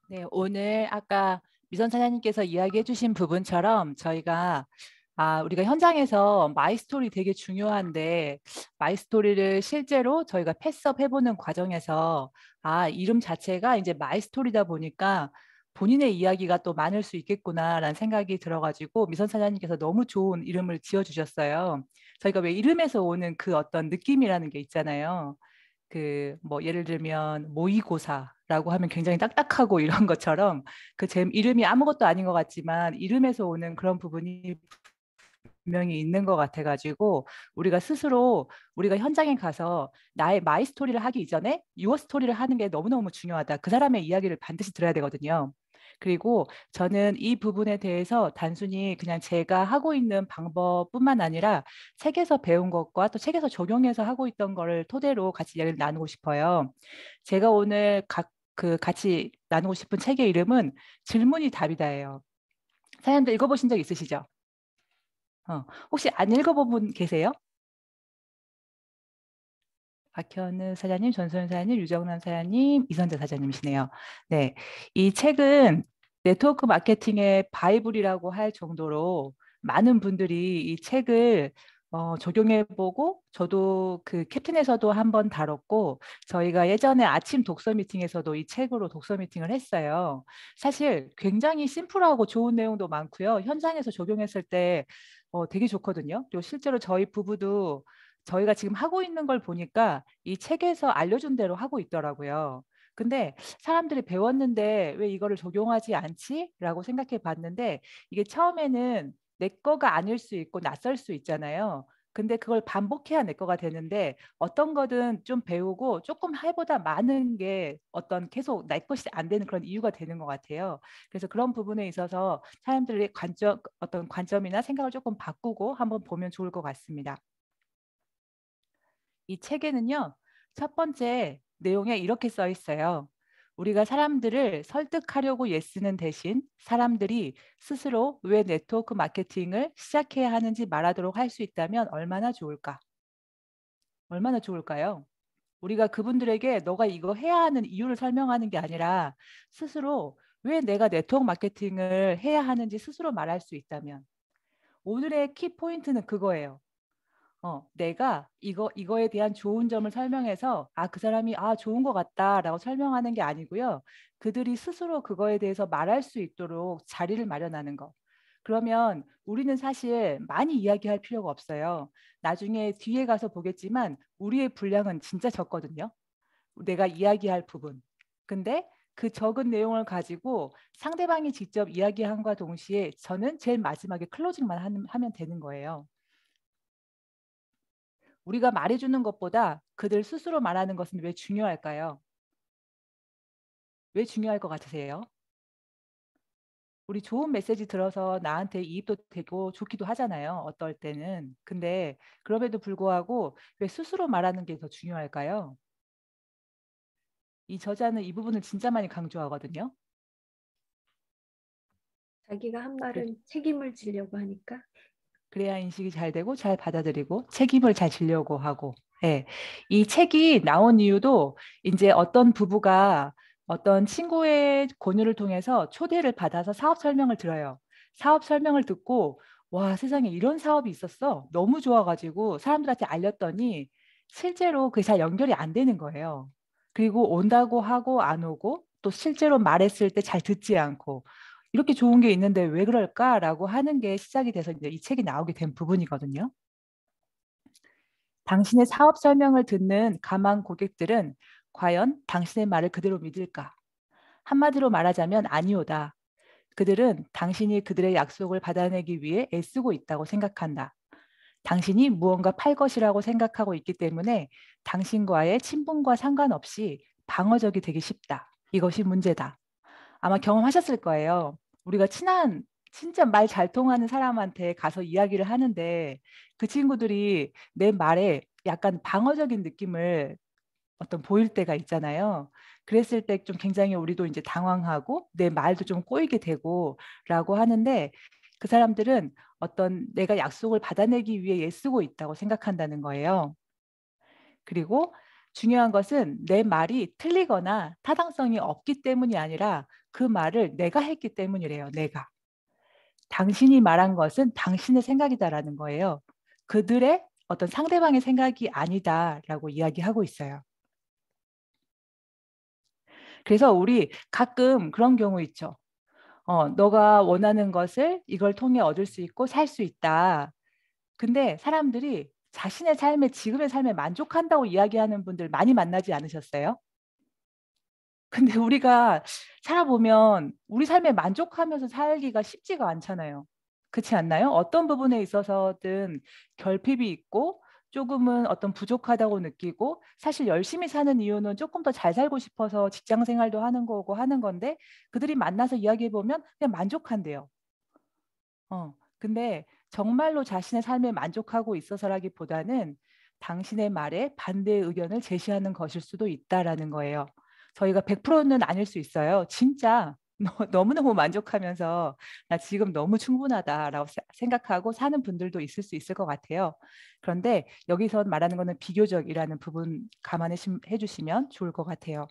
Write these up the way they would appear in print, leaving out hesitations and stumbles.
네, 오늘 아까 미선 사장님께서 이야기해 주신 부분처럼 저희가 우리가 현장에서 마이스토리 되게 중요한데 마이스토리를 실제로 저희가 패스업 해보는 과정에서 이름 자체가 이제 마이스토리다 보니까 본인의 이야기가 또 많을 수 있겠구나라는 생각이 들어가지고 미선 사장님께서 너무 좋은 이름을 지어주셨어요. 저희가 왜 이름에서 오는 그 어떤 느낌이라는 게 있잖아요. 그 뭐 예를 들면 모의고사라고 하면 굉장히 딱딱하고 이런 것처럼 그 제 이름이 아무것도 아닌 것 같지만 이름에서 오는 그런 부분이 분명히 있는 것 같아가지고 우리가 스스로 우리가 현장에 가서 나의 마이 스토리를 하기 이전에 유어 스토리를 하는 게 너무너무 중요하다. 그 사람의 이야기를 반드시 들어야 되거든요. 그리고 저는 이 부분에 대해서 단순히 그냥 제가 하고 있는 방법뿐만 아니라 책에서 배운 것과 또 책에서 적용해서 하고 있던 거를 토대로 같이 이야기를 나누고 싶어요. 제가 오늘 같이 나누고 싶은 책의 이름은 질문이 답이다예요. 사연도 읽어보신 적 있으시죠? 혹시 안 읽어본 분 계세요? 박현우 사장님, 전소연 사장님, 유정남 사장님, 이선재 사장님이시네요. 네, 이 책은 네트워크 마케팅의 바이블이라고 할 정도로 많은 분들이 이 책을 적용해보고 저도 그 캡틴에서도 한번 다뤘고 저희가 예전에 아침 독서 미팅에서도 이 책으로 독서 미팅을 했어요. 사실 굉장히 심플하고 좋은 내용도 많고요. 현장에서 적용했을 때 되게 좋거든요. 그리고 실제로 저희 부부도 저희가 지금 하고 있는 걸 보니까 이 책에서 알려준 대로 하고 있더라고요. 근데 사람들이 배웠는데 왜 이거를 적용하지 않지? 라고 생각해 봤는데 이게 처음에는 내 거가 아닐 수 있고 낯설 수 있잖아요. 근데 그걸 반복해야 내 거가 되는데 어떤 거든 좀 배우고 조금 해보다 많은 게 어떤 계속 내 것이 안 되는 그런 이유가 되는 것 같아요. 그래서 그런 부분에 있어서 사람들의 어떤 관점이나 생각을 조금 바꾸고 한번 보면 좋을 것 같습니다. 이 책에는요, 첫 번째 내용에 이렇게 써 있어요. 우리가 사람들을 설득하려고 애쓰는 대신 사람들이 스스로 왜 네트워크 마케팅을 시작해야 하는지 말하도록 할 수 있다면 얼마나 좋을까? 얼마나 좋을까요? 우리가 그분들에게 너가 이거 해야 하는 이유를 설명하는 게 아니라 스스로 왜 내가 네트워크 마케팅을 해야 하는지 스스로 말할 수 있다면 오늘의 키 포인트는 그거예요. 내가 이거에 대한 좋은 점을 설명해서 그 사람이 좋은 것 같다라고 설명하는 게 아니고요. 그들이 스스로 그거에 대해서 말할 수 있도록 자리를 마련하는 거. 그러면 우리는 사실 많이 이야기할 필요가 없어요. 나중에 뒤에 가서 보겠지만 우리의 분량은 진짜 적거든요. 내가 이야기할 부분. 근데 그 적은 내용을 가지고 상대방이 직접 이야기함과 동시에 저는 제일 마지막에 클로징만 하면 되는 거예요. 우리가 말해주는 것보다 그들 스스로 말하는 것은 왜 중요할까요? 왜 중요할 것 같으세요? 우리 좋은 메시지 들어서 나한테 이입도 되고 좋기도 하잖아요. 어떨 때는. 근데 그럼에도 불구하고 왜 스스로 말하는 게 더 중요할까요? 이 저자는 이 부분을 진짜 많이 강조하거든요. 자기가 한 그- 말은 책임을 지려고 하니까. 그래야 인식이 잘 되고 잘 받아들이고 책임을 잘 지려고 하고. 예. 이 책이 나온 이유도 이제 어떤 부부가 어떤 친구의 권유를 통해서 초대를 받아서 사업 설명을 들어요. 사업 설명을 듣고 와, 세상에 이런 사업이 있었어. 너무 좋아가지고 사람들한테 알렸더니 실제로 그게 잘 연결이 안 되는 거예요. 그리고 온다고 하고 안 오고 또 실제로 말했을 때 잘 듣지 않고 이렇게 좋은 게 있는데 왜 그럴까라고 하는 게 시작이 돼서 이제 이 책이 나오게 된 부분이거든요. 당신의 사업 설명을 듣는 가망 고객들은 과연 당신의 말을 그대로 믿을까? 한마디로 말하자면 아니오다. 그들은 당신이 그들의 약속을 받아내기 위해 애쓰고 있다고 생각한다. 당신이 무언가 팔 것이라고 생각하고 있기 때문에 당신과의 친분과 상관없이 방어적이 되기 쉽다. 이것이 문제다. 아마 경험하셨을 거예요. 우리가 진짜 말 잘 통하는 사람한테 가서 이야기를 하는데 그 친구들이 내 말에 약간 방어적인 느낌을 어떤 보일 때가 있잖아요. 그랬을 때 좀 굉장히 우리도 이제 당황하고 내 말도 좀 꼬이게 되고 라고 하는데 그 사람들은 어떤 내가 약속을 받아내기 위해 애쓰고 있다고 생각한다는 거예요. 그리고 중요한 것은 내 말이 틀리거나 타당성이 없기 때문이 아니라 그 말을 내가 했기 때문이래요. 내가. 당신이 말한 것은 당신의 생각이다라는 거예요. 그들의 어떤 상대방의 생각이 아니다라고 이야기하고 있어요. 그래서 우리 가끔 그런 경우 있죠. 너가 원하는 것을 이걸 통해 얻을 수 있고 살 수 있다. 근데 사람들이 자신의 삶에 지금의 삶에 만족한다고 이야기하는 분들 많이 만나지 않으셨어요? 근데 우리가 살아보면 우리 삶에 만족하면서 살기가 쉽지가 않잖아요. 그렇지 않나요? 어떤 부분에 있어서든 결핍이 있고 조금은 어떤 부족하다고 느끼고 사실 열심히 사는 이유는 조금 더 잘 살고 싶어서 직장 생활도 하는 거고 하는 건데 그들이 만나서 이야기해 보면 그냥 만족한대요. 근데 정말로 자신의 삶에 만족하고 있어서라기보다는 당신의 말에 반대의 의견을 제시하는 것일 수도 있다라는 거예요. 저희가 100%는 아닐 수 있어요. 진짜 너무너무 만족하면서 나 지금 너무 충분하다라고 생각하고 사는 분들도 있을 수 있을 것 같아요. 그런데 여기서 말하는 거는 비교적이라는 부분 감안해 주시면 좋을 것 같아요.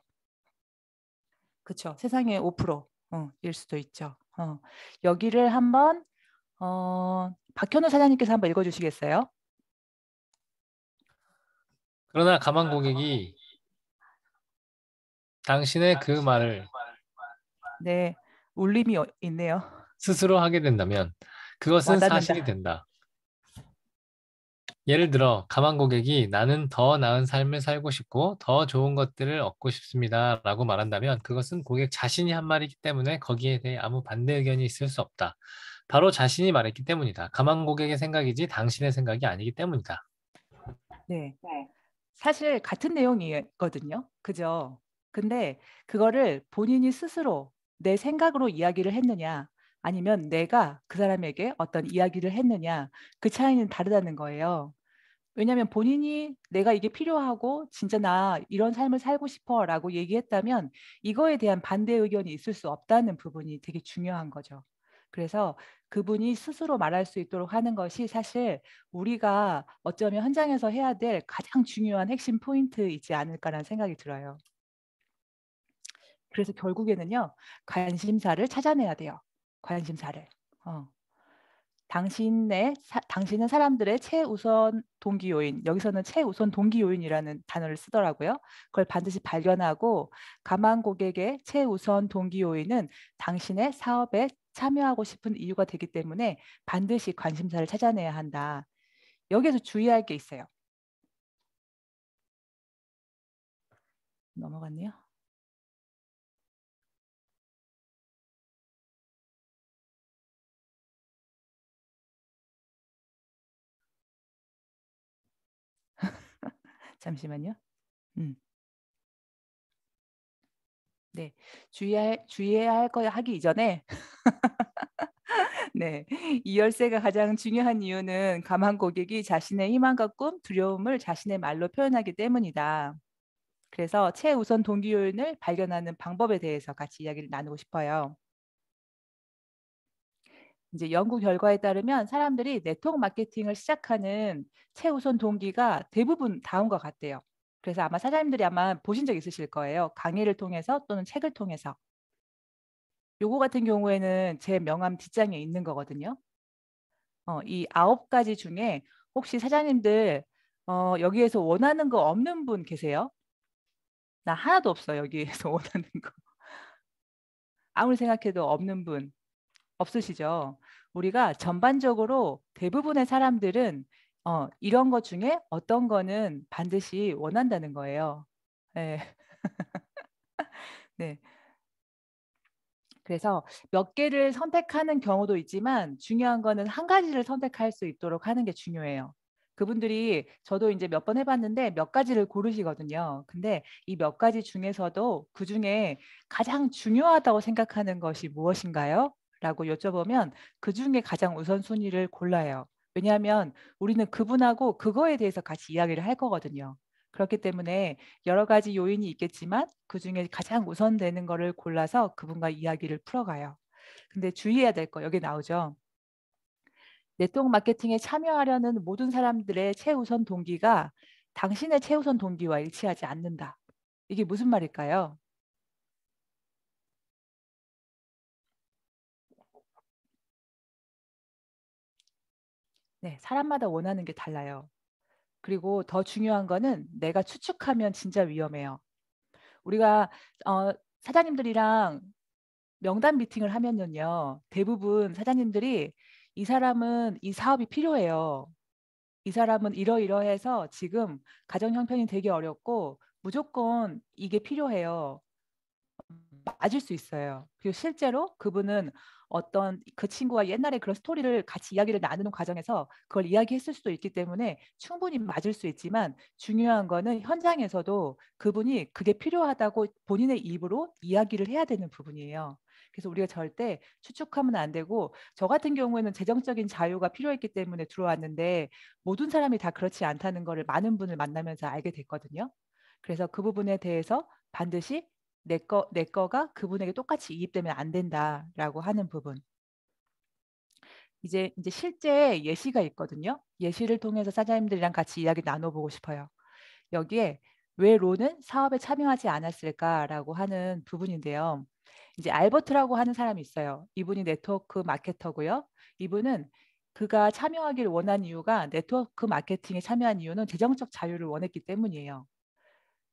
그렇죠. 세상에 5%일 수도 있죠. 여기를 한번 박현우 사장님께서 한번 읽어주시겠어요? 그러나 가만 고객이 당신의 그 말을 네, 울림이 있네요. 스스로 하게 된다면 그것은 사실이 와닿는다. 된다. 예를 들어, 가만 고객이 나는 더 나은 삶을 살고 싶고 더 좋은 것들을 얻고 싶습니다. 라고 말한다면 그것은 고객 자신이 한 말이기 때문에 거기에 대해 아무 반대 의견이 있을 수 없다. 바로 자신이 말했기 때문이다. 가만 고객의 생각이지 당신의 생각이 아니기 때문이다. 네, 사실 같은 내용이거든요. 그죠? 근데 그거를 본인이 스스로 내 생각으로 이야기를 했느냐, 아니면 내가 그 사람에게 어떤 이야기를 했느냐, 그 차이는 다르다는 거예요. 왜냐하면 본인이 내가 이게 필요하고 진짜 나 이런 삶을 살고 싶어라고 얘기했다면 이거에 대한 반대 의견이 있을 수 없다는 부분이 되게 중요한 거죠. 그래서 그분이 스스로 말할 수 있도록 하는 것이 사실 우리가 어쩌면 현장에서 해야 될 가장 중요한 핵심 포인트이지 않을까라는 생각이 들어요. 그래서 결국에는요, 관심사를 찾아내야 돼요. 관심사를. 당신은 사람들의 최우선 동기 요인, 여기서는 최우선 동기 요인이라는 단어를 쓰더라고요. 그걸 반드시 발견하고 가만 고객의 최우선 동기 요인은 당신의 사업에 참여하고 싶은 이유가 되기 때문에 반드시 관심사를 찾아내야 한다. 여기에서 주의할 게 있어요. 넘어갔네요. 잠시만요. 네, 주의해야 할 거 하기 이전에 네, 이 열쇠가 가장 중요한 이유는 가만 고객이 자신의 희망과 꿈, 두려움을 자신의 말로 표현하기 때문이다. 그래서 최우선 동기 요인을 발견하는 방법에 대해서 같이 이야기를 나누고 싶어요. 이제 연구 결과에 따르면 사람들이 네트워크 마케팅을 시작하는 최우선 동기가 대부분 다음과 같대요. 그래서 아마 사장님들이 아마 보신 적 있으실 거예요. 강의를 통해서 또는 책을 통해서. 요거 같은 경우에는 제 명함 뒷장에 있는 거거든요. 이 9가지 중에 혹시 사장님들 여기에서 원하는 거 없는 분 계세요? 나 하나도 없어요. 여기에서 원하는 거. 아무리 생각해도 없는 분 없으시죠? 우리가 전반적으로 대부분의 사람들은 이런 것 중에 어떤 거는 반드시 원한다는 거예요. 네. 네. 그래서 몇 개를 선택하는 경우도 있지만 중요한 거는 한 가지를 선택할 수 있도록 하는 게 중요해요. 그분들이 저도 이제 몇 번 해봤는데 몇 가지를 고르시거든요. 근데 이 몇 가지 중에서도 그중에 가장 중요하다고 생각하는 것이 무엇인가요? 라고 여쭤보면 그중에 가장 우선순위를 골라요. 왜냐하면 우리는 그분하고 그거에 대해서 같이 이야기를 할 거거든요. 그렇기 때문에 여러 가지 요인이 있겠지만 그중에 가장 우선되는 거를 골라서 그분과 이야기를 풀어가요. 근데 주의해야 될 거 여기 나오죠. 네트워크 마케팅에 참여하려는 모든 사람들의 최우선 동기가 당신의 최우선 동기와 일치하지 않는다. 이게 무슨 말일까요? 네, 사람마다 원하는 게 달라요. 그리고 더 중요한 거는 내가 추측하면 진짜 위험해요. 우리가 사장님들이랑 명단 미팅을 하면요. 대부분 사장님들이 이 사람은 이 사업이 필요해요. 이 사람은 이러이러해서 지금 가정 형편이 되게 어렵고 무조건 이게 필요해요. 맞을 수 있어요. 그리고 실제로 그분은 어떤 그 친구와 옛날에 그런 스토리를 같이 이야기를 나누는 과정에서 그걸 이야기했을 수도 있기 때문에 충분히 맞을 수 있지만 중요한 거는 현장에서도 그분이 그게 필요하다고 본인의 입으로 이야기를 해야 되는 부분이에요. 그래서 우리가 절대 추측하면 안 되고 저 같은 경우에는 재정적인 자유가 필요했기 때문에 들어왔는데 모든 사람이 다 그렇지 않다는 거를 많은 분을 만나면서 알게 됐거든요. 그래서 그 부분에 대해서 반드시 내 거가 그분에게 똑같이 이입되면 안 된다라고 하는 부분. 이제 실제 예시가 있거든요. 예시를 통해서 사장님들이랑 같이 이야기 나눠보고 싶어요. 여기에 왜 론은 사업에 참여하지 않았을까라고 하는 부분인데요. 이제 알버트라고 하는 사람이 있어요. 이분이 네트워크 마케터고요. 이분은 그가 참여하기를 원한 이유가 네트워크 마케팅에 참여한 이유는 재정적 자유를 원했기 때문이에요.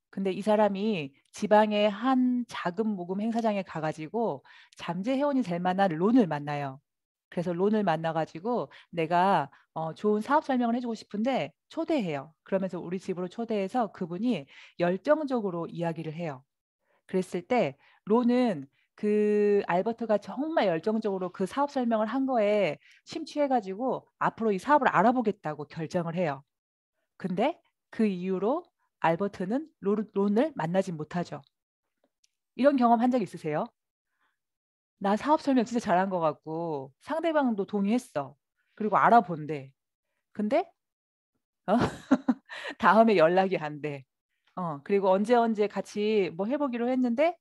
근데 이 사람이 지방의 한 자금 모금 행사장에 가가지고 잠재 회원이 될 만한 론을 만나요. 그래서 론을 만나가지고 내가 좋은 사업 설명을 해주고 싶은데 초대해요. 그러면서 우리 집으로 초대해서 그분이 열정적으로 이야기를 해요. 그랬을 때 론은 그 알버트가 정말 열정적으로 그 사업 설명을 한 거에 심취해가지고 앞으로 이 사업을 알아보겠다고 결정을 해요. 근데 그 이후로 알버트는 론을 만나지 못하죠. 이런 경험 한 적 있으세요? 나 사업 설명 진짜 잘한 것 같고 상대방도 동의했어. 그리고 알아본대. 근데 어? 다음에 연락이 안 돼. 그리고 언제 같이 뭐 해보기로 했는데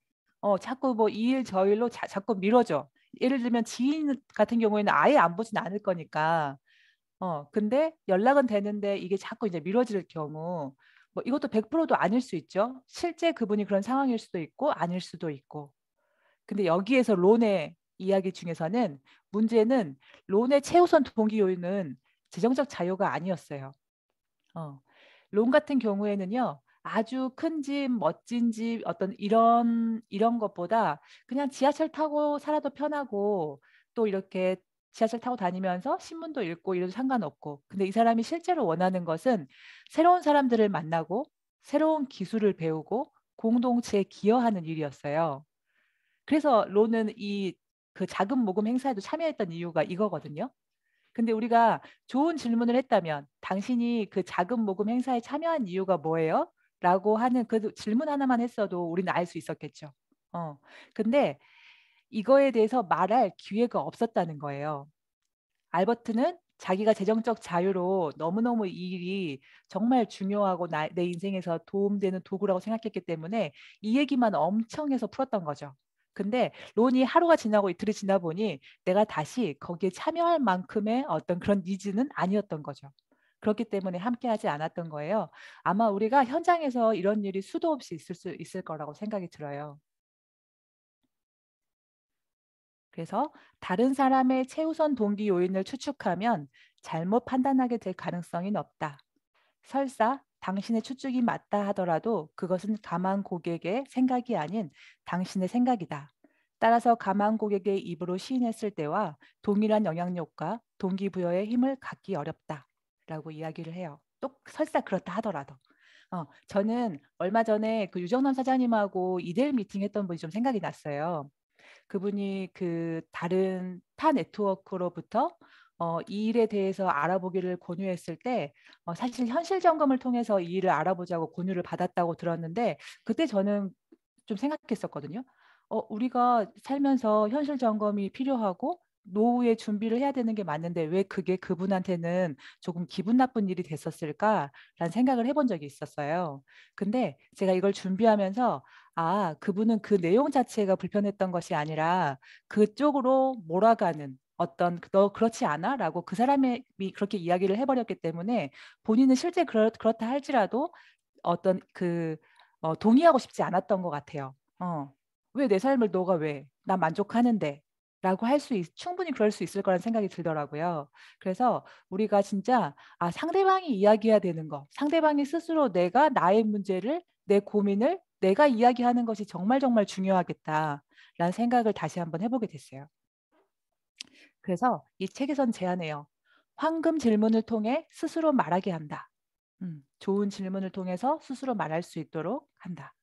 자꾸 뭐 이 일 저 일로 자꾸 미뤄져. 예를 들면 지인 같은 경우에는 아예 안 보진 않을 거니까 근데 연락은 되는데 이게 자꾸 이제 미뤄질 경우 뭐 이것도 100%도 아닐 수 있죠. 실제 그분이 그런 상황일 수도 있고 아닐 수도 있고. 근데 여기에서 론의 이야기 중에서는 문제는 론의 최우선 동기 요인은 재정적 자유가 아니었어요. 론 같은 경우에는요. 아주 큰 집, 멋진 집 어떤 이런 것보다 그냥 지하철 타고 살아도 편하고 또 이렇게 지하철 타고 다니면서 신문도 읽고 이래도 상관없고. 근데 이 사람이 실제로 원하는 것은 새로운 사람들을 만나고 새로운 기술을 배우고 공동체에 기여하는 일이었어요. 그래서 론은 이 그 자금 모금 행사에도 참여했던 이유가 이거거든요. 근데 우리가 좋은 질문을 했다면 당신이 그 자금 모금 행사에 참여한 이유가 뭐예요? 라고 하는 그 질문 하나만 했어도 우리는 알 수 있었겠죠. 근데 이거에 대해서 말할 기회가 없었다는 거예요. 알버트는 자기가 재정적 자유로 너무너무 이 일이 정말 중요하고 내 인생에서 도움되는 도구라고 생각했기 때문에 이 얘기만 엄청 해서 풀었던 거죠. 근데 론이 하루가 지나고 이틀이 지나 보니 내가 다시 거기에 참여할 만큼의 어떤 그런 니즈는 아니었던 거죠. 그렇기 때문에 함께하지 않았던 거예요. 아마 우리가 현장에서 이런 일이 수도 없이 있을 수 있을 거라고 생각이 들어요. 그래서 다른 사람의 최우선 동기 요인을 추측하면 잘못 판단하게 될 가능성이 높다. 설사 당신의 추측이 맞다 하더라도 그것은 가망 고객의 생각이 아닌 당신의 생각이다. 따라서 가망 고객의 입으로 시인했을 때와 동일한 영향력과 동기부여의 힘을 갖기 어렵다. 라고 이야기를 해요. 또 설사 그렇다 하더라도. 저는 얼마 전에 그 유정남 사장님하고 2대1 미팅했던 분이 좀 생각이 났어요. 그분이 그 다른 타 네트워크로부터 이 일에 대해서 알아보기를 권유했을 때 사실 현실 점검을 통해서 이 일을 알아보자고 권유를 받았다고 들었는데 그때 저는 좀 생각했었거든요. 우리가 살면서 현실 점검이 필요하고 노후에 준비를 해야 되는 게 맞는데 왜 그게 그분한테는 조금 기분 나쁜 일이 됐었을까라는 생각을 해본 적이 있었어요. 근데 제가 이걸 준비하면서 그분은 그 내용 자체가 불편했던 것이 아니라 그쪽으로 몰아가는 어떤 너 그렇지 않아? 라고 그 사람이 그렇게 이야기를 해버렸기 때문에 본인은 실제 그렇다 할지라도 어떤 동의하고 싶지 않았던 것 같아요. 왜 내 삶을 너가 왜? 난 만족하는데. 라고 충분히 그럴 수 있을 거라는 생각이 들더라고요. 그래서 우리가 진짜 상대방이 이야기해야 되는 거, 상대방이 스스로 내가 나의 문제를, 내 고민을 내가 이야기하는 것이 정말 정말 중요하겠다라는 생각을 다시 한번 해보게 됐어요. 그래서 이 책에선 제안해요. 황금 질문을 통해 스스로 말하게 한다. 좋은 질문을 통해서 스스로 말할 수 있도록 한다.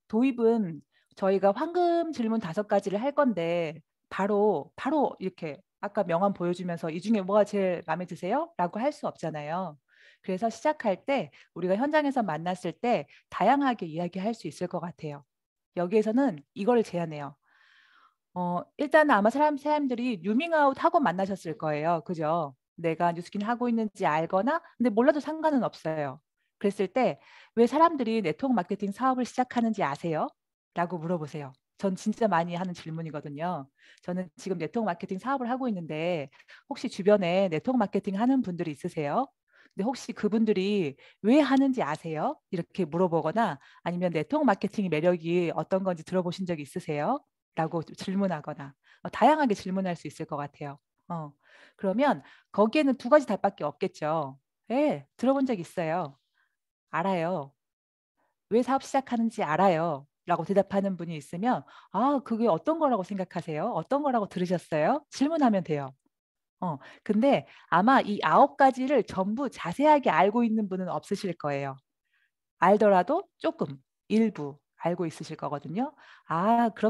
도입은 저희가 황금 질문 5가지를 할 건데 바로 이렇게 아까 명함 보여주면서 이 중에 뭐가 제일 마음에 드세요? 라고 할 수 없잖아요. 그래서 시작할 때 우리가 현장에서 만났을 때 다양하게 이야기할 수 있을 것 같아요. 여기에서는 이걸 제안해요. 일단 아마 사람들이 유밍아웃 하고 만나셨을 거예요. 그죠? 내가 뉴스킨 하고 있는지 알거나 근데 몰라도 상관은 없어요. 그랬을 때 왜 사람들이 네트워크 마케팅 사업을 시작하는지 아세요? 라고 물어보세요. 전 진짜 많이 하는 질문이거든요. 저는 지금 네트워크 마케팅 사업을 하고 있는데 혹시 주변에 네트워크 마케팅 하는 분들이 있으세요? 근데 혹시 그분들이 왜 하는지 아세요? 이렇게 물어보거나 아니면 네트워크 마케팅의 매력이 어떤 건지 들어보신 적 있으세요? 라고 질문하거나 다양하게 질문할 수 있을 것 같아요. 그러면 거기에는 2가지 답밖에 없겠죠. 네, 들어본 적 있어요. 알아요. 왜 사업 시작하는지 알아요. 라고 대답하는 분이 있으면 그게 어떤 거라고 생각하세요? 어떤 거라고 들으셨어요? 질문하면 돼요. 근데 아마 이 9가지를 전부 자세하게 알고 있는 분은 없으실 거예요. 알더라도 조금 일부 알고 있으실 거거든요.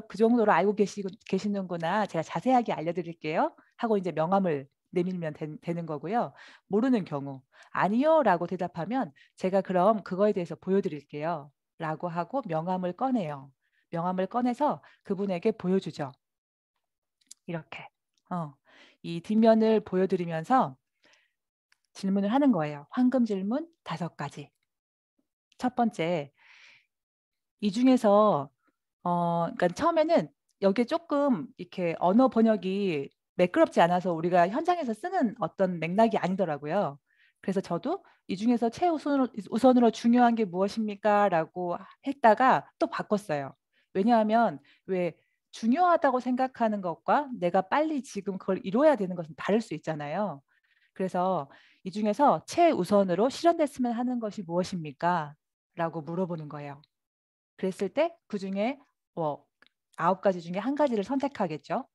그 정도로 알고 계시는구나. 제가 자세하게 알려드릴게요. 하고 이제 명함을 내밀면 되는 거고요. 모르는 경우 아니요 라고 대답하면 제가 그럼 그거에 대해서 보여드릴게요. 라고 하고 명함을 꺼내요. 명함을 꺼내서 그분에게 보여주죠. 이렇게. 이 뒷면을 보여드리면서 질문을 하는 거예요. 황금 질문 5가지. 첫 번째, 이 중에서 그러니까 처음에는 여기에 조금 이렇게 언어 번역이 매끄럽지 않아서 우리가 현장에서 쓰는 어떤 맥락이 아니더라고요. 그래서 저도 이 중에서 최우선으로 중요한 게 무엇입니까? 라고 했다가 또 바꿨어요. 왜냐하면 왜 중요하다고 생각하는 것과 내가 빨리 지금 그걸 이뤄야 되는 것은 다를 수 있잖아요. 그래서 이 중에서 최우선으로 실현됐으면 하는 것이 무엇입니까? 라고 물어보는 거예요. 그랬을 때 그중에 9가지 중에 1가지를 선택하겠죠.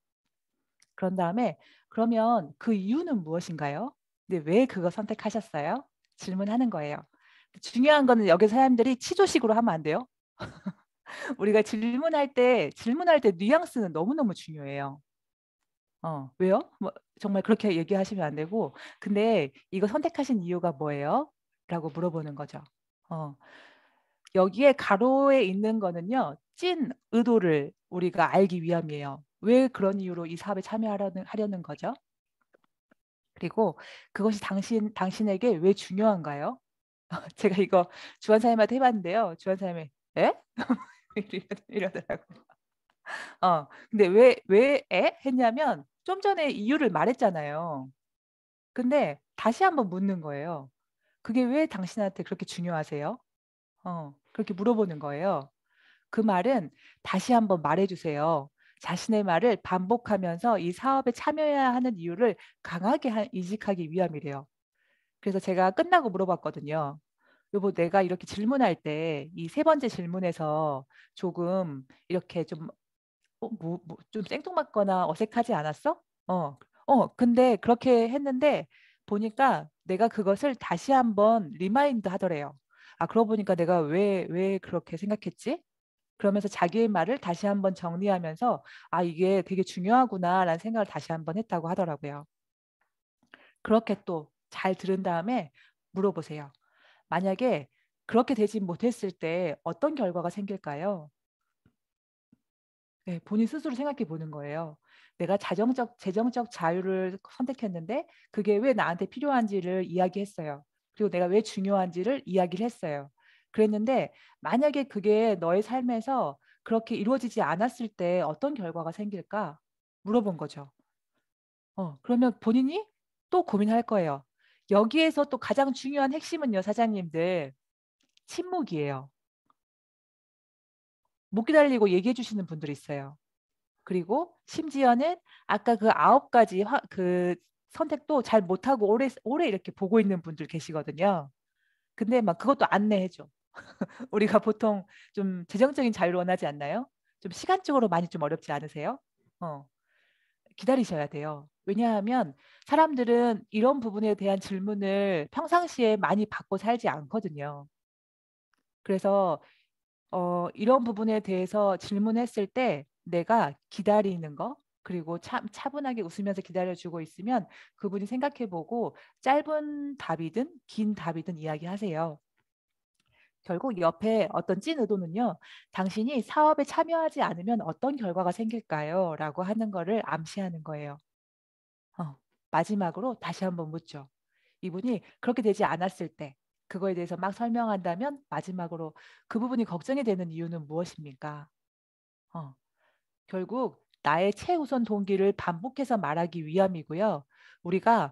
그런 다음에 그러면 그 이유는 무엇인가요? 근데 왜 그거 선택하셨어요? 질문하는 거예요. 중요한 거는 여기 사람들이 치조식으로 하면 안 돼요. 우리가 질문할 때 뉘앙스는 너무너무 중요해요. 왜요? 정말 그렇게 얘기하시면 안 되고 근데 이거 선택하신 이유가 뭐예요? 라고 물어보는 거죠. 여기에 가로에 있는 거는요. 찐 의도를 우리가 알기 위함이에요. 왜 그런 이유로 이 사업에 참여하려는 거죠? 그리고 그것이 당신에게 왜 중요한가요? 제가 이거 주한사님한테 해봤는데요. 주한사님이 에? 이러더라고요. 근데 왜 했냐면 좀 전에 이유를 말했잖아요. 근데 다시 한번 묻는 거예요. 그게 왜 당신한테 그렇게 중요하세요? 그렇게 물어보는 거예요. 그 말은 다시 한번 말해 주세요. 자신의 말을 반복하면서 이 사업에 참여해야 하는 이유를 강하게 이직하기 위함이래요. 그래서 제가 끝나고 물어봤거든요. 여보, 내가 이렇게 질문할 때 이 3번째 질문에서 조금 이렇게 좀 좀 생뚱맞거나 어색하지 않았어? 근데 그렇게 했는데 보니까 내가 그것을 다시 한번 리마인드 하더래요. 그러고 보니까 내가 왜 그렇게 생각했지? 그러면서 자기의 말을 다시 한번 정리하면서 이게 되게 중요하구나라는 생각을 다시 한번 했다고 하더라고요. 그렇게 또 잘 들은 다음에 물어보세요. 만약에 그렇게 되지 못했을 때 어떤 결과가 생길까요? 네, 본인 스스로 생각해 보는 거예요. 내가 재정적 자유를 선택했는데 그게 왜 나한테 필요한지를 이야기했어요. 그리고 내가 왜 중요한지를 이야기를 했어요. 그랬는데 만약에 그게 너의 삶에서 그렇게 이루어지지 않았을 때 어떤 결과가 생길까? 물어본 거죠. 그러면 본인이 또 고민할 거예요. 여기에서 또 가장 중요한 핵심은요, 사장님들. 침묵이에요. 못 기다리고 얘기해 주시는 분들이 있어요. 그리고 심지어는 아까 그 9가지 그 선택도 잘 못하고 오래 이렇게 보고 있는 분들 계시거든요. 근데 막 그것도 안내해줘. 우리가 보통 좀 재정적인 자유를 원하지 않나요? 좀 시간적으로 많이 좀 어렵지 않으세요? 기다리셔야 돼요. 왜냐하면 사람들은 이런 부분에 대한 질문을 평상시에 많이 받고 살지 않거든요. 그래서 이런 부분에 대해서 질문했을 때 내가 기다리는 거, 그리고 참 차분하게 웃으면서 기다려주고 있으면 그분이 생각해보고 짧은 답이든 긴 답이든 이야기하세요. 결국 옆에 어떤 찐 의도는요. 당신이 사업에 참여하지 않으면 어떤 결과가 생길까요? 라고 하는 거를 암시하는 거예요. 마지막으로 다시 한번 묻죠. 이분이 그렇게 되지 않았을 때 그거에 대해서 막 설명한다면 마지막으로 그 부분이 걱정이 되는 이유는 무엇입니까? 결국 나의 최우선 동기를 반복해서 말하기 위함이고요. 우리가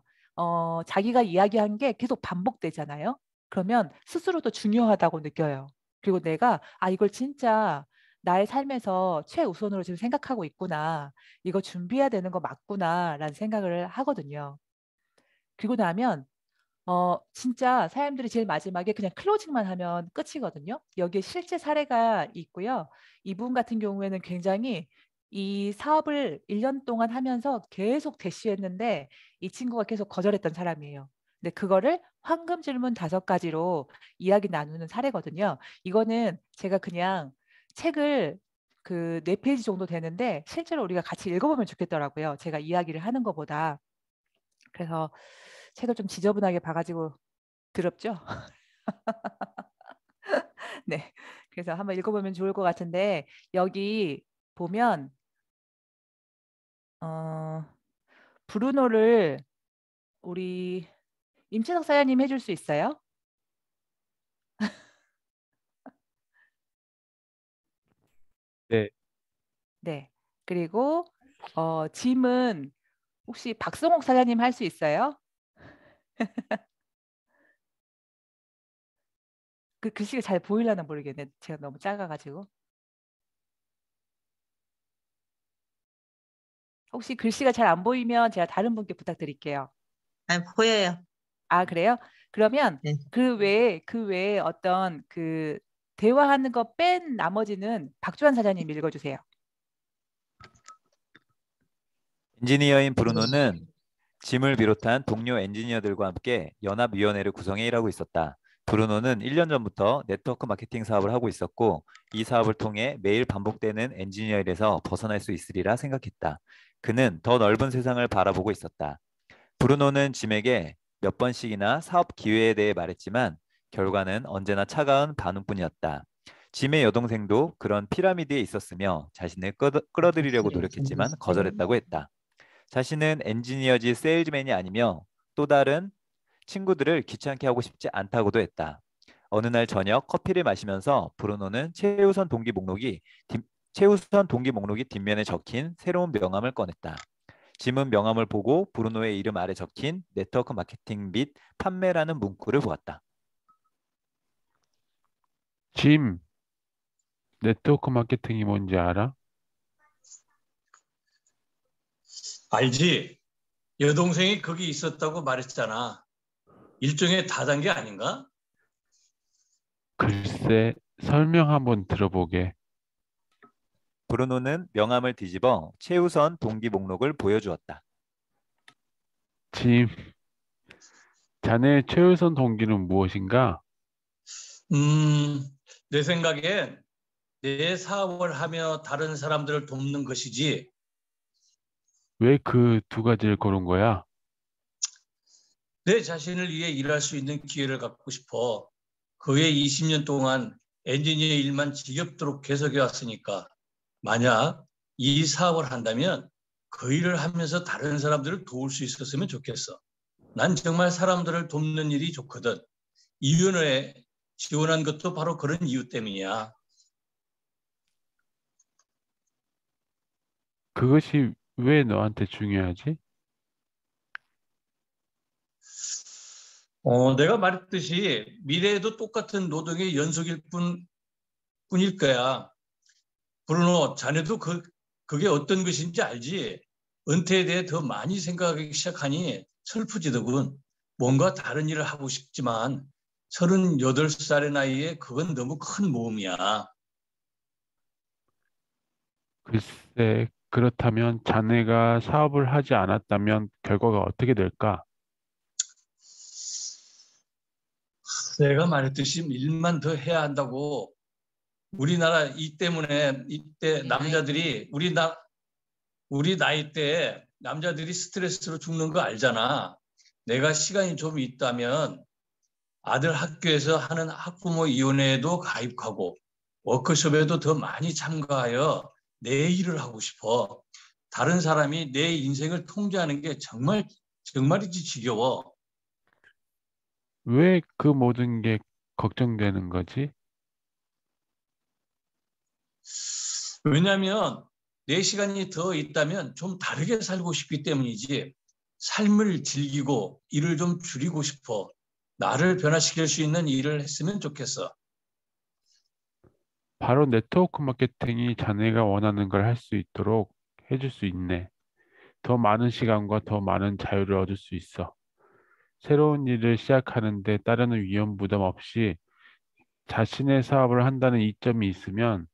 자기가 이야기한 게 계속 반복되잖아요. 그러면 스스로도 중요하다고 느껴요. 그리고 내가 이걸 진짜 나의 삶에서 최우선으로 지금 생각하고 있구나. 이거 준비해야 되는 거 맞구나라는 생각을 하거든요. 그리고 나면 진짜 사람들이 제일 마지막에 그냥 클로징만 하면 끝이거든요. 여기에 실제 사례가 있고요. 이분 같은 경우에는 굉장히 이 사업을 1년 동안 하면서 계속 대시했는데 이 친구가 계속 거절했던 사람이에요. 근데 그거를 황금 질문 5가지로 이야기 나누는 사례거든요. 이거는 제가 그냥 책을 그 4페이지 정도 되는데 실제로 우리가 같이 읽어보면 좋겠더라고요. 제가 이야기를 하는 것보다. 그래서 책을 좀 지저분하게 봐가지고 더럽죠? 네. 그래서 한번 읽어보면 좋을 것 같은데 여기 보면 브루노를 우리 임채석 사장님 해줄 수 있어요? 네, 네. 그리고 짐은 혹시 박성옥 사장님 할 수 있어요? 그 글씨가 잘 보이려나 모르겠네. 제가 너무 작아가지고. 혹시 글씨가 잘 안 보이면 제가 다른 분께 부탁드릴게요. 아니, 보여요. 그래요? 그러면 네. 그 외에 어떤 그 대화하는 거 뺀 나머지는 박주환 사장님 읽어주세요. 엔지니어인 브루노는 짐을 비롯한 동료 엔지니어들과 함께 연합위원회를 구성해 일하고 있었다. 브루노는 1년 전부터 네트워크 마케팅 사업을 하고 있었고 이 사업을 통해 매일 반복되는 엔지니어 일에서 벗어날 수 있으리라 생각했다. 그는 더 넓은 세상을 바라보고 있었다. 브루노는 짐에게 몇 번씩이나 사업 기회에 대해 말했지만 결과는 언제나 차가운 반응뿐이었다. 짐의 여동생도 그런 피라미드에 있었으며 자신을 끌어들이려고 노력했지만 거절했다고 했다. 자신은 엔지니어지 세일즈맨이 아니며 또 다른 친구들을 귀찮게 하고 싶지 않다고도 했다. 어느 날 저녁 커피를 마시면서 브루노는 최우선 동기 목록이 뒷면에 적힌 새로운 명함을 꺼냈다. 짐은 명함을 보고 브루노의 이름 아래 적힌 네트워크 마케팅 및 판매라는 문구를 보았다. 짐, 네트워크 마케팅이 뭔지 알아? 알지? 여동생이 거기 있었다고 말했잖아. 일종의 다단계 아닌가? 글쎄, 설명 한번 들어보게. 브루노는 명함을 뒤집어 최우선 동기 목록을 보여주었다. 짐, 자네의 최우선 동기는 무엇인가? 내 생각엔 내 사업을 하며 다른 사람들을 돕는 것이지. 왜 그 2가지를 고른 거야? 내 자신을 위해 일할 수 있는 기회를 갖고 싶어. 그 외 20년 동안 엔지니어 일만 지겹도록 계속해 왔으니까 만약 이 사업을 한다면 그 일을 하면서 다른 사람들을 도울 수 있었으면 좋겠어. 난 정말 사람들을 돕는 일이 좋거든. 이 위원회에 지원한 것도 바로 그런 이유 때문이야. 그것이 왜 너한테 중요하지? 내가 말했듯이 미래에도 똑같은 노동의 연속일 뿐일 거야. 브루노, 자네도 그게 어떤 것인지 알지? 은퇴에 대해 더 많이 생각하기 시작하니 슬프지더군. 뭔가 다른 일을 하고 싶지만 38살의 나이에 그건 너무 큰 모험이야. 글쎄, 그렇다면 자네가 사업을 하지 않았다면 결과가 어떻게 될까? 내가 말했듯이 일만 더 해야 한다고. 우리나라 이 때문에 이때 남자들이 우리 나이 때 남자들이 스트레스로 죽는 거 알잖아. 내가 시간이 좀 있다면 아들 학교에서 하는 학부모위원회에도 가입하고 워크숍에도 더 많이 참가하여 내 일을 하고 싶어. 다른 사람이 내 인생을 통제하는 게 정말이지 지겨워. 왜 그 모든 게 걱정되는 거지? 왜냐하면 내 시간이 더 있다면 좀 다르게 살고 싶기 때문이지. 삶을 즐기고 일을 좀 줄이고 싶어. 나를 변화시킬 수 있는 일을 했으면 좋겠어. 바로 네트워크 마케팅이 자네가 원하는 걸 할 수 있도록 해줄 수 있네. 더 많은 시간과 더 많은 자유를 얻을 수 있어. 새로운 일을 시작하는데 따르는 위험 부담 없이 자신의 사업을 한다는 이점이 있으면서도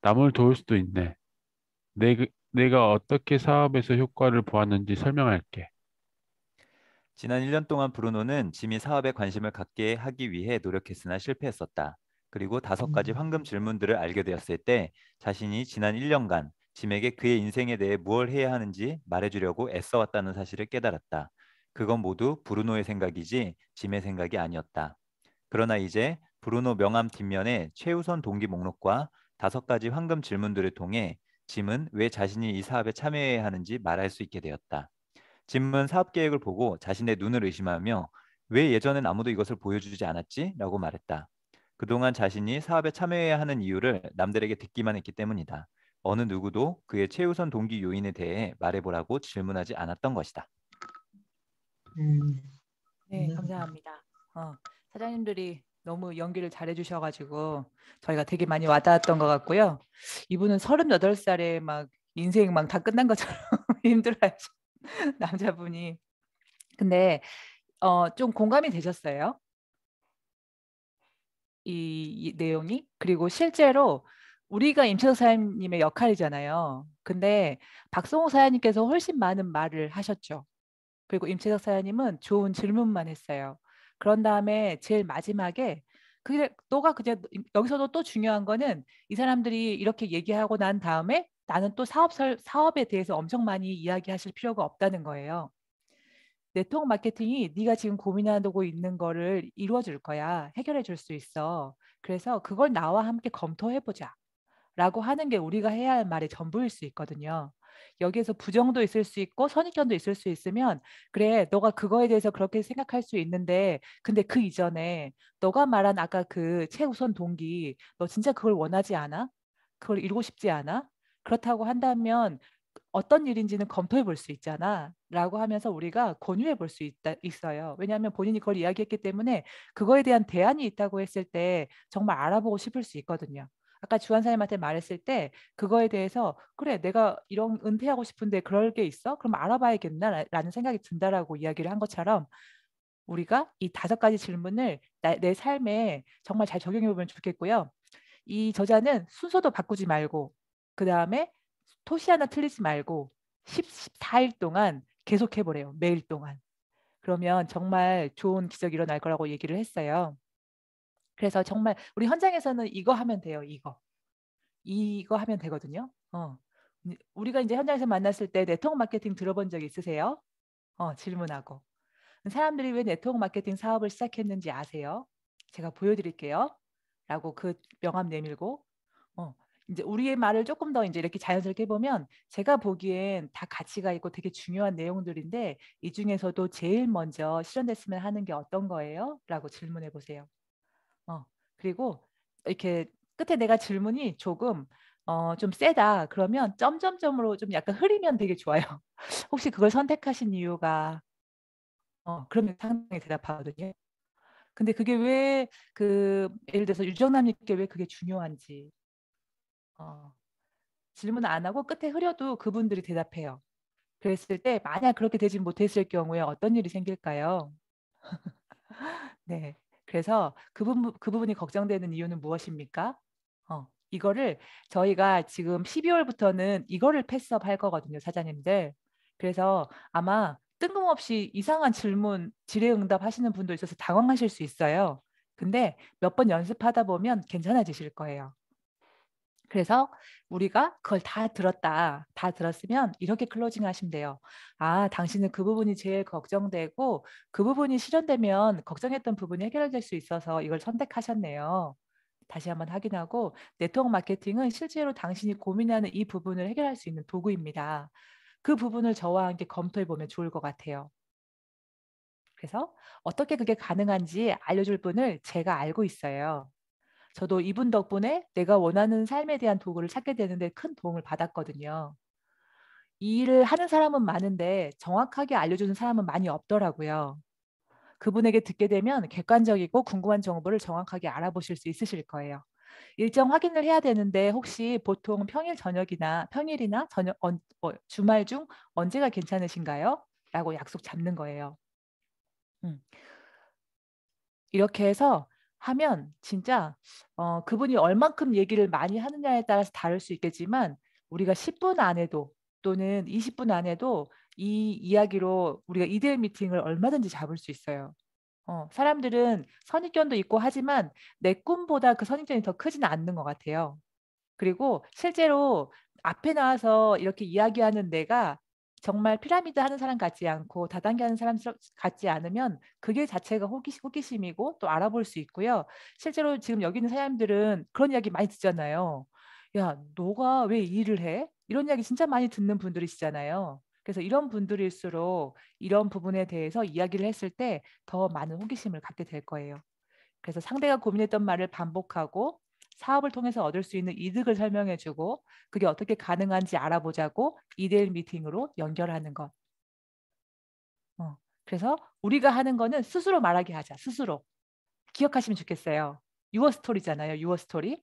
남을 도울 수도 있네. 내가 어떻게 사업에서 효과를 보았는지 설명할게. 지난 1년 동안 브루노는 짐이 사업에 관심을 갖게 하기 위해 노력했으나 실패했었다. 그리고 5가지 황금 질문들을 알게 되었을 때 자신이 지난 1년간 짐에게 그의 인생에 대해 무엇을 해야 하는지 말해주려고 애써왔다는 사실을 깨달았다. 그건 모두 브루노의 생각이지 짐의 생각이 아니었다. 그러나 이제 브루노 명함 뒷면에 최우선 동기 목록과 5가지 황금 질문들을 통해 짐은 왜 자신이 이 사업에 참여해야 하는지 말할 수 있게 되었다. 짐은 사업 계획을 보고 자신의 눈을 의심하며 왜 예전엔 아무도 이것을 보여주지 않았지? 라고 말했다. 그동안 자신이 사업에 참여해야 하는 이유를 남들에게 듣기만 했기 때문이다. 어느 누구도 그의 최우선 동기 요인에 대해 말해보라고 질문하지 않았던 것이다. 네, 감사합니다. 사장님들이 너무 연기를 잘해 주셔가지고 저희가 되게 많이 와닿았던 것 같고요. 이분은 38살에 막 인생 막 다 끝난 것처럼 힘들어하죠. 남자분이. 근데 좀 공감이 되셨어요? 이 내용이? 그리고 실제로 우리가 임채석 사장님의 역할이잖아요. 근데 박성호 사장님께서 훨씬 많은 말을 하셨죠. 그리고 임채석 사장님은 좋은 질문만 했어요. 그런 다음에 제일 마지막에 그게 너가 그냥 여기서도 또 중요한 거는 이 사람들이 이렇게 얘기하고 난 다음에 나는 또 사업에 대해서 엄청 많이 이야기하실 필요가 없다는 거예요. 네트워크 마케팅이 네가 지금 고민하고 있는 거를 이루어 줄 거야. 해결해 줄 수 있어. 그래서 그걸 나와 함께 검토해 보자. 라고 하는 게 우리가 해야 할 말의 전부일 수 있거든요. 여기에서 부정도 있을 수 있고 선입견도 있을 수 있으면 그래 너가 그거에 대해서 그렇게 생각할 수 있는데 근데 그 이전에 너가 말한 아까 그 최우선 동기 너 진짜 그걸 원하지 않아? 그걸 이루고 싶지 않아? 그렇다고 한다면 어떤 일인지는 검토해 볼 수 있잖아 라고 하면서 우리가 권유해 볼 수 있어요. 왜냐하면 본인이 그걸 이야기했기 때문에 그거에 대한 대안이 있다고 했을 때 정말 알아보고 싶을 수 있거든요. 아까 주한사님한테 말했을 때 그거에 대해서 그래 내가 이런 은퇴하고 싶은데 그럴 게 있어? 그럼 알아봐야겠나라는 생각이 든다라고 이야기를 한 것처럼 우리가 이 5가지 질문을 내 삶에 정말 잘 적용해 보면 좋겠고요. 이 저자는 순서도 바꾸지 말고 그 다음에 토시 하나 틀리지 말고 14일 동안 계속해 보래요. 매일 동안. 그러면 정말 좋은 기적이 일어날 거라고 얘기를 했어요. 그래서 정말 우리 현장에서는 이거 하면 돼요. 이거 하면 되거든요. 우리가 이제 현장에서 만났을 때 네트워크 마케팅 들어본 적 있으세요? 질문하고. 사람들이 왜 네트워크 마케팅 사업을 시작했는지 아세요? 제가 보여드릴게요. 라고 그 명함 내밀고 이제 우리의 말을 조금 더 이제 이렇게 자연스럽게 해보면 제가 보기엔 다 가치가 있고 되게 중요한 내용들인데 이 중에서도 제일 먼저 실현됐으면 하는 게 어떤 거예요? 라고 질문해 보세요. 그리고 이렇게 끝에 내가 질문이 조금 좀 세다. 그러면 점점점으로 좀 약간 흐리면 되게 좋아요. 혹시 그걸 선택하신 이유가 그러면 상당히 대답하거든요. 근데 그게 왜 예를 들어서 유정남님께 왜 그게 중요한지 질문 안 하고 끝에 흐려도 그분들이 대답해요. 그랬을 때 만약 그렇게 되지 못했을 경우에 어떤 일이 생길까요? 네. 그래서 그 부분이 걱정되는 이유는 무엇입니까? 이거를 저희가 지금 12월부터는 이거를 패스업 할 거거든요, 사장님들. 그래서 아마 뜬금없이 이상한 질문, 질의응답 하시는 분도 있어서 당황하실 수 있어요. 근데 몇 번 연습하다 보면 괜찮아지실 거예요. 그래서 우리가 그걸 다 들었다. 다 들었으면 이렇게 클로징 하시면 돼요. 아, 당신은 그 부분이 제일 걱정되고 그 부분이 실현되면 걱정했던 부분이 해결될 수 있어서 이걸 선택하셨네요. 다시 한번 확인하고 네트워크 마케팅은 실제로 당신이 고민하는 이 부분을 해결할 수 있는 도구입니다. 그 부분을 저와 함께 검토해 보면 좋을 것 같아요. 그래서 어떻게 그게 가능한지 알려줄 분을 제가 알고 있어요. 저도 이분 덕분에 내가 원하는 삶에 대한 도구를 찾게 되는데 큰 도움을 받았거든요. 이 일을 하는 사람은 많은데 정확하게 알려주는 사람은 많이 없더라고요. 그분에게 듣게 되면 객관적이고 궁금한 정보를 정확하게 알아보실 수 있으실 거예요. 일정 확인을 해야 되는데 혹시 보통 평일이나 주말 중 언제가 괜찮으신가요? 라고 약속 잡는 거예요. 이렇게 해서 하면 진짜 그분이 얼만큼 얘기를 많이 하느냐에 따라서 다를 수 있겠지만 우리가 10분 안에도 또는 20분 안에도 이 이야기로 우리가 2대1 미팅을 얼마든지 잡을 수 있어요. 사람들은 선입견도 있고 하지만 내 꿈보다 그 선입견이 더 크지는 않는 것 같아요. 그리고 실제로 앞에 나와서 이렇게 이야기하는 내가 정말 피라미드 하는 사람 같지 않고 다단계 하는 사람 같지 않으면 그게 자체가 호기심이고 또 알아볼 수 있고요. 실제로 지금 여기 있는 사람들은 그런 이야기 많이 듣잖아요. 야, 너가 왜 이 일을 해? 이런 이야기 진짜 많이 듣는 분들이시잖아요. 그래서 이런 분들일수록 이런 부분에 대해서 이야기를 했을 때 더 많은 호기심을 갖게 될 거예요. 그래서 상대가 고민했던 말을 반복하고 사업을 통해서 얻을 수 있는 이득을 설명해주고 그게 어떻게 가능한지 알아보자고 2대1 미팅으로 연결하는 것. 그래서 우리가 하는 거는 스스로 말하게 하자. 스스로. 기억하시면 좋겠어요. 유어 스토리잖아요. 유어 스토리.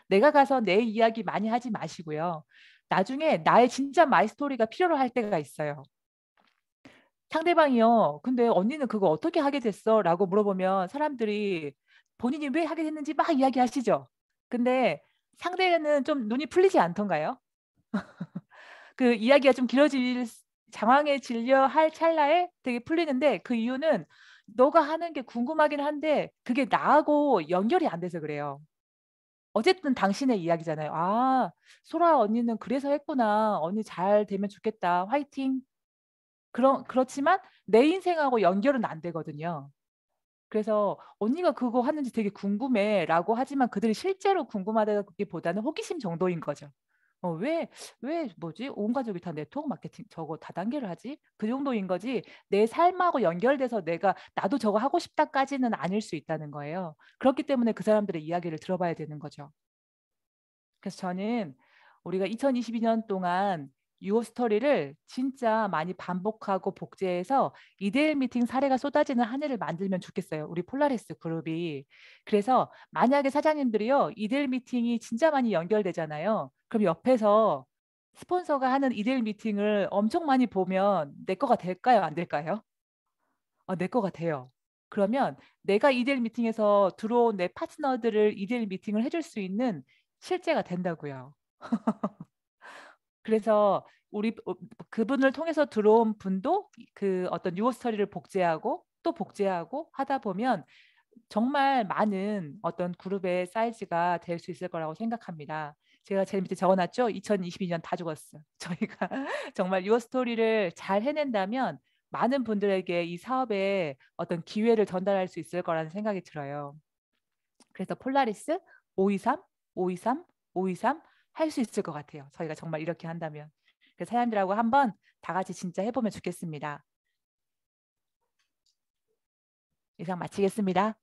내가 가서 내 이야기 많이 하지 마시고요. 나중에 나의 진짜 마이 스토리가 필요로 할 때가 있어요. 상대방이요. 근데 언니는 그거 어떻게 하게 됐어? 라고 물어보면 사람들이 본인이 왜 하게 됐는지 막 이야기하시죠. 근데 상대는 좀 눈이 풀리지 않던가요? 그 이야기가 좀 장황해지려 할 찰나에 되게 풀리는데 그 이유는 너가 하는 게 궁금하긴 한데 그게 나하고 연결이 안 돼서 그래요. 어쨌든 당신의 이야기잖아요. 아, 소라 언니는 그래서 했구나. 언니 잘 되면 좋겠다. 화이팅. 그렇지만 내 인생하고 연결은 안 되거든요. 그래서 언니가 그거 하는지 되게 궁금해라고 하지만 그들이 실제로 궁금하다기보다는 호기심 정도인 거죠. 왜 뭐지? 온 가족이 다 네트워크 마케팅 저거 다단계를 하지? 그 정도인 거지. 내 삶하고 연결돼서 나도 저거 하고 싶다까지는 아닐 수 있다는 거예요. 그렇기 때문에 그 사람들의 이야기를 들어봐야 되는 거죠. 그래서 저는 우리가 2022년 동안 유어 스토리를 진짜 많이 반복하고 복제해서 2대1 미팅 사례가 쏟아지는 한 해를 만들면 좋겠어요. 우리 폴라리스 그룹이. 그래서 만약에 사장님들이요. 2대1 미팅이 진짜 많이 연결되잖아요. 그럼 옆에서 스폰서가 하는 2대1 미팅을 엄청 많이 보면 내 거가 될까요? 안 될까요? 내 거가 돼요. 그러면 내가 2대1 미팅에서 들어온 내 파트너들을 2대1 미팅을 해줄 수 있는 실제가 된다고요. 그래서 그분을 통해서 들어온 분도 그 어떤 유어 스토리를 복제하고 또 복제하고 하다 보면 정말 많은 어떤 그룹의 사이즈가 될 수 있을 거라고 생각합니다. 제가 제일 밑에 적어놨죠. 2022년 다 죽었어. 저희가 정말 유어 스토리를 잘 해낸다면 많은 분들에게 이 사업에 어떤 기회를 전달할 수 있을 거라는 생각이 들어요. 그래서 폴라리스 523, 523, 523 할 수 있을 것 같아요. 저희가 정말 이렇게 한다면. 그래서 사람들하고 한번 다 같이 진짜 해보면 좋겠습니다. 이상 마치겠습니다.